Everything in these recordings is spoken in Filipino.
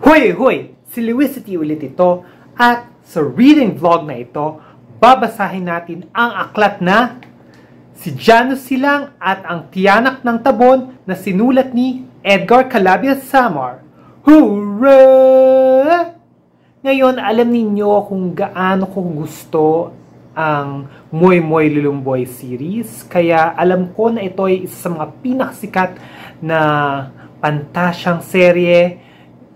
Hoy! Hoy! Si Luisity ulit ito at sa reading vlog na ito, babasahin natin ang aklat na Si Janus Silang at ang Tiyanak ng Tabon na sinulat ni Edgar Calabias Samar. Hooray! Ngayon, alam ninyo kung gaano ko gusto ang Moy Moy Lulumboy series. Kaya alam ko na ito ay isa sa mga pinakasikat na pantasyang serye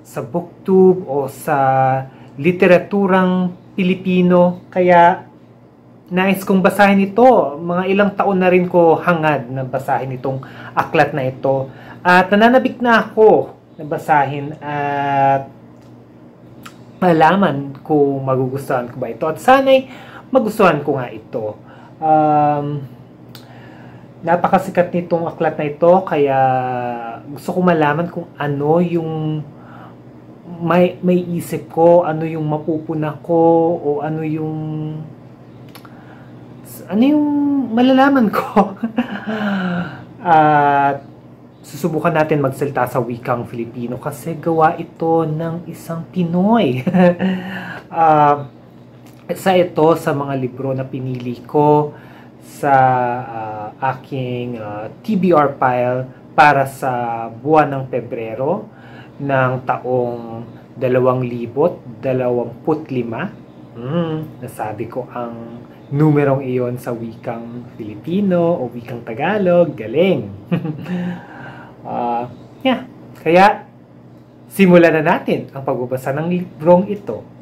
sa booktube o sa literaturang Pilipino. Kaya nais kong basahin ito. Mga ilang taon na rin ko hangad na basahin itong aklat na ito. At nananabik na ako na basahin at malaman kung magugustuhan ko ba ito. At sana'y magustuhan ko nga ito. Napakasikat nitong aklat na ito, kaya gusto ko malaman kung ano yung may isip ko, ano yung mapupuna ko, o ano yung malalaman ko. At susubukan natin magsalita sa wikang Filipino kasi gawa ito ng isang Pinoy. Isa ito sa mga libro na pinili ko sa aking TBR pile para sa buwan ng Pebrero ng taong 2025. Nasabi ko ang numerong iyon sa wikang Filipino o wikang Tagalog. Galing! Kaya simulan na natin ang pagbabasa ng librong ito.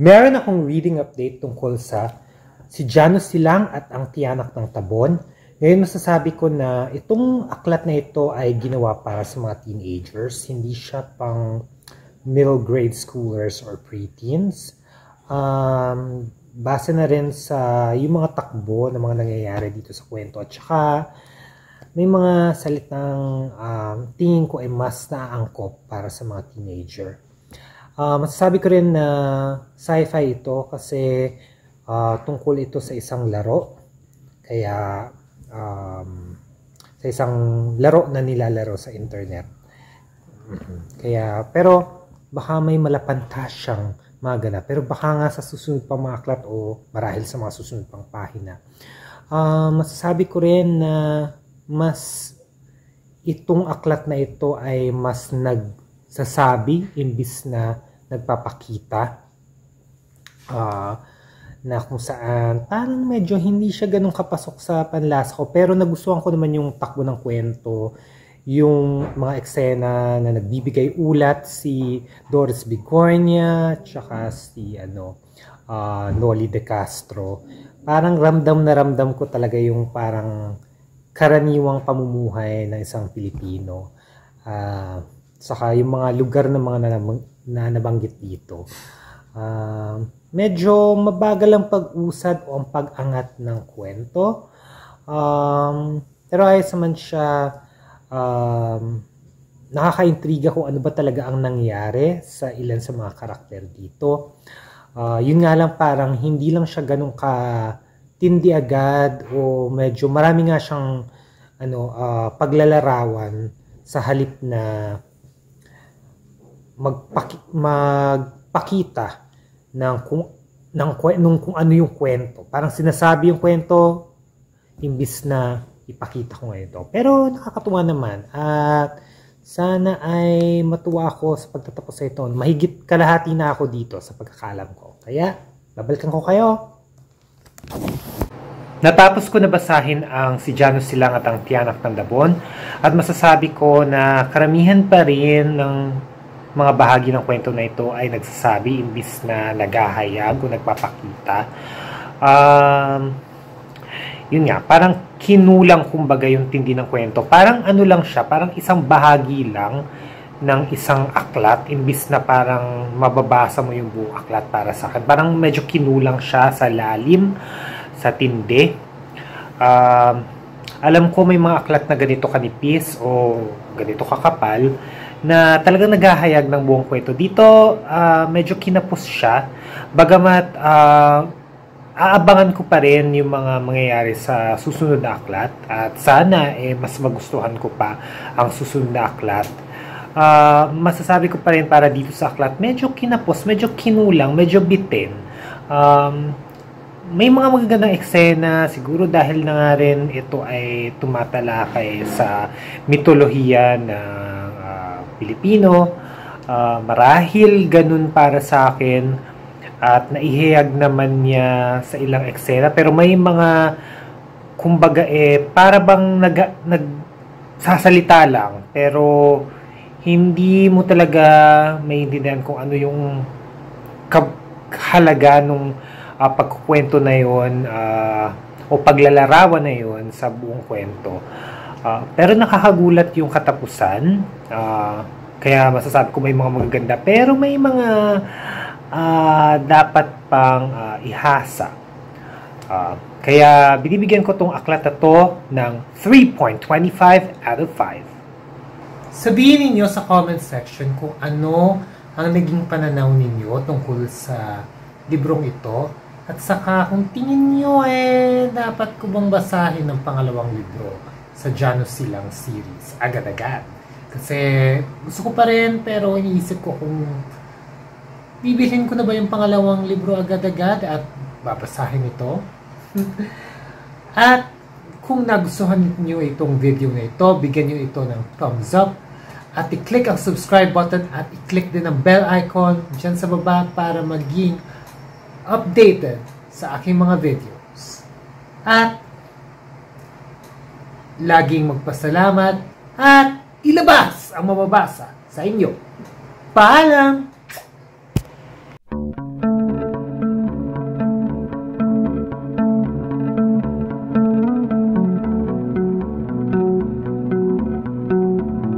Meron akong reading update tungkol sa Si Janus Silang at ang Tiyanak ng Tabon. Ngayon masasabi ko na itong aklat na ito ay ginawa para sa mga teenagers. Hindi siya pang middle grade schoolers or preteens. Base na rin sa yung mga takbo na mga nangyayari dito sa kwento. At saka may mga salitang tingin ko ay mas naaangkop para sa mga teenager. Masasabi ko rin na sci-fi ito kasi tungkol ito sa isang laro. Kaya sa isang laro na nilalaro sa internet. Kaya pero baka may malapantasyang magana. Pero baka nga sa susunod pang mga aklat o marahil sa mga susunod pang pahina. Masasabi ko rin na mas itong aklat na ito ay mas nagsasabi imbis na nagpapakita na kung saan parang medyo hindi siya ganun kapasok sa panlasa ko, pero nagustuhan ko naman yung takbo ng kwento, yung mga eksena na nagbibigay ulat si Doris Bigornia tsaka si Noli De Castro. Parang ramdam na ramdam ko talaga yung parang karaniwang pamumuhay ng isang Pilipino. Saka yung mga lugar na mga nabanggit dito. Medyo mabagal ang pag-usad o ang pag-angat ng kwento. Pero ayos naman siya, nakaka-intriga kung ano ba talaga ang nangyari sa ilan sa mga karakter dito. Yun nga lang, parang hindi lang siya ganun ka-tindi agad o medyo marami nga siyang paglalarawan sa halip na magpakita ng kung ano yung kwento. Parang sinasabi yung kwento imbis na ipakita ko ngayon ito. Pero nakakatuwa naman at Sana ay matuwa ako sa pagtatapos sa ito. Mahigit kalahati na ako dito sa pagkakalam ko. Kaya, babalikan ko kayo. Natapos ko na basahin ang Si Janus Silang at ang Tiyanak ng Dabon. At masasabi ko na karamihan pa rin ng mga bahagi ng kwento na ito ay nagsasabi imbis na naghahayag o nagpapakita. Yun nga, parang kinulang kumbaga yung tindi ng kwento. Parang ano lang siya, parang isang bahagi lang ng isang aklat, imbis na parang mababasa mo yung buong aklat para sa akin. Parang medyo kinulang siya sa lalim, sa tindi. Alam ko may mga aklat na ganito kanipis o ganito kakapal na talagang naghahayag ng buong kwento. Dito, medyo kinapos siya. Bagamat, aabangan ko pa rin yung mga mangyayari sa susunod na aklat at sana mas magustuhan ko pa ang susunod na aklat. Masasabi ko pa rin para dito sa aklat medyo kinapos, medyo kinulang, medyo bitin. May mga magagandang eksena siguro dahil na nga rin ito ay tumatalakay sa mitolohiya ng Pilipino. Marahil ganun para sa akin. At naihayag naman niya sa ilang eksena. Pero may mga, kumbaga para bang nagsasalita lang. Pero, hindi mo talaga maintindihan kung ano yung kahalaga nung pagkukwento na yun o paglalarawan na yun sa buong kwento. Pero nakakagulat yung katapusan. Kaya masasabi ko may mga magaganda. Pero may mga dapat pang ihasa. Kaya binibigyan ko tong aklat na to ng 3.25 out of 5. Sabihin ninyo sa comment section kung ano ang naging pananaw ninyo tungkol sa librong ito. At saka kung tingin nyo dapat ko bang basahin ng pangalawang libro sa Janus Silang series agad-agad. Kasi gusto ko pa rin pero iniisip ko kung bibilhin ko na ba yung pangalawang libro agad-agad at babasahin ito. At kung nagustuhan niyo itong video na ito, bigyan niyo ito ng thumbs up at i-click ang subscribe button at i-click din ang bell icon dyan sa baba para maging updated sa aking mga videos. At laging magpasalamat at ilabas ang mababasa sa inyo. Paalam!